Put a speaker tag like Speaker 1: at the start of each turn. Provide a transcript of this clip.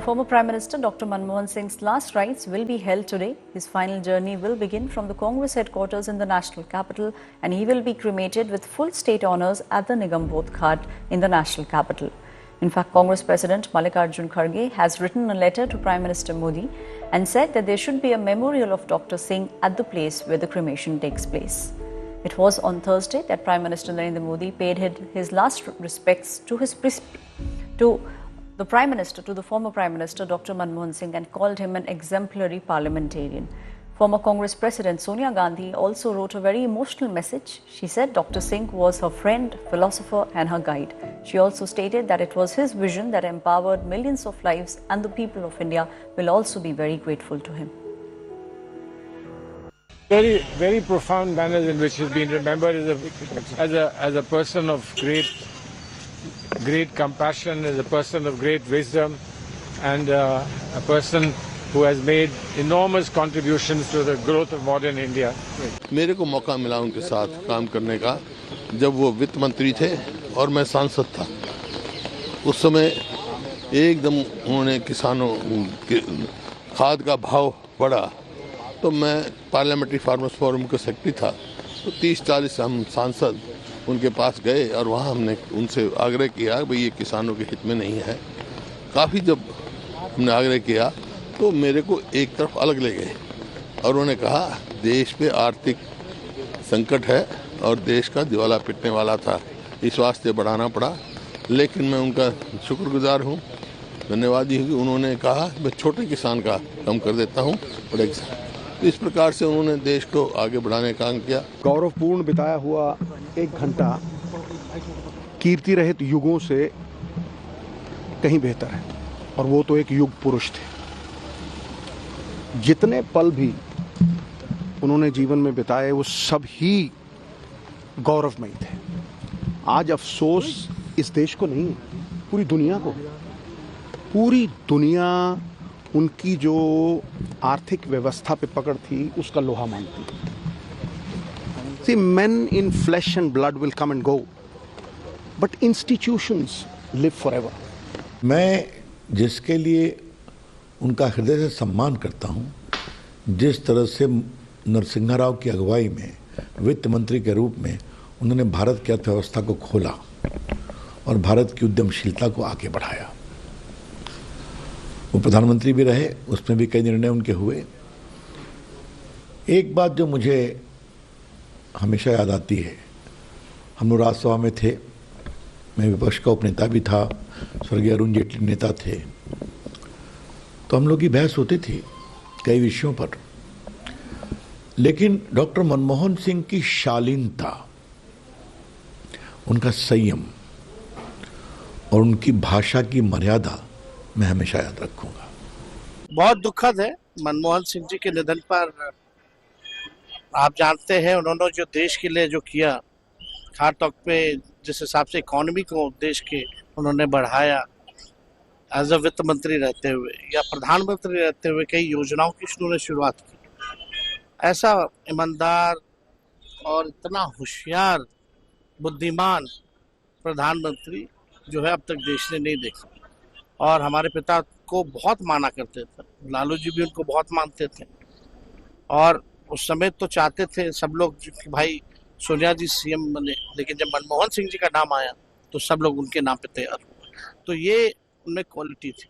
Speaker 1: Former Prime Minister Dr. Manmohan Singh's last rites will be held today. His final journey will begin from the Congress headquarters in the national capital, and he will be cremated with full state honours at the Nigam Bodh Ghat in the national capital. In fact, Congress President Mallikarjun Kharge has written a letter to Prime Minister Modi and said that there should be a memorial of Dr. Singh at the place where the cremation takes place. It was on Thursday that Prime Minister Narendra Modi paid his last respects to the former Prime Minister Dr. Manmohan Singh and called him an exemplary parliamentarian. Former Congress President Sonia Gandhi also wrote a very emotional message. She said Dr. Singh was her friend, philosopher and her guide. She also stated that it was his vision that empowered millions of lives, and the people of India will also be very grateful to him.
Speaker 2: Very, very profound manner in which he's been remembered as a person of great compassion, as a person of great wisdom, and a person who has made enormous contributions to the growth of modern India.
Speaker 3: मेरे को मौका मिला उनके साथ काम करने का जब वो वित्त मंत्री थे और मैं सांसद था। उस समय एकदम उन्होंने किसानों के खाद का भाव बढ़ा तो मैं पार्लियामेंट्री फार्मर्स फोरम का सेक्रेटरी था, तो 30-40 हम सांसद उनके पास गए और वहाँ हमने उनसे आग्रह किया भाई ये किसानों के हित में नहीं है। काफ़ी जब हमने आग्रह किया तो मेरे को एक तरफ अलग ले गए और उन्होंने कहा देश पे आर्थिक संकट है और देश का दिवाला पिटने वाला था, इस वास्ते बढ़ाना पड़ा। लेकिन मैं उनका शुक्रगुजार हूँ, धन्यवादी हूँ कि उन्होंने कहा मैं छोटे किसान का कम कर देता हूँ बड़े किसान। इस प्रकार से उन्होंने देश को आगे बढ़ाने का काम किया।
Speaker 4: गौरवपूर्ण बिताया हुआ 1 घंटा कीर्ति रहित युगों से कहीं बेहतर है, और वो तो एक युग पुरुष थे। जितने पल भी उन्होंने जीवन में बिताए वो सब ही गौरवमयी थे। आज अफसोस इस देश को नहीं, पूरी दुनिया को। पूरी दुनिया उनकी जो आर्थिक व्यवस्था पे पकड़ थी उसका लोहा मानती। See, men in flesh and blood will come and go, but institutions live forever.
Speaker 5: मैं जिसके लिए उनका हृदय से सम्मान करता हूं, जिस तरह से नरसिम्हा राव की अगुवाई में वित्त मंत्री के रूप में उन्होंने भारत की अर्थव्यवस्था को खोला और भारत की उद्यमशीलता को आगे बढ़ाया। वो प्रधानमंत्री भी रहे, उसमें भी कई निर्णय उनके हुए। एक बात जो मुझे हमेशा याद आती है, हम लोग राज्यसभा में थे, मैं विपक्ष का उपनेता भी था, स्वर्गीय अरुण जेटली नेता थे, तो हम लोग की बहस होती थी कई विषयों पर। लेकिन डॉक्टर मनमोहन सिंह की शालीनता, उनका संयम और उनकी भाषा की मर्यादा मैं हमेशा याद रखूंगा।
Speaker 6: बहुत दुखद है मनमोहन सिंह जी के निधन पर। आप जानते हैं उन्होंने जो देश के लिए जो किया, खास तौर पे जिस हिसाब से इकोनॉमी को देश के उन्होंने बढ़ाया, एज अ वित्त मंत्री रहते हुए या प्रधानमंत्री रहते हुए कई योजनाओं की उन्होंने शुरुआत की। ऐसा ईमानदार और इतना होशियार बुद्धिमान प्रधानमंत्री जो है अब तक देश ने नहीं देखा। और हमारे पिता को बहुत माना करते थे, लालू जी भी उनको बहुत मानते थे, और उस समय तो चाहते थे सब लोग कि भाई सोनिया जी सीएम बने, लेकिन जब मनमोहन सिंह जी का नाम आया तो सब लोग उनके नाम पे तैयार हुए। तो ये उनमें क्वालिटी थी।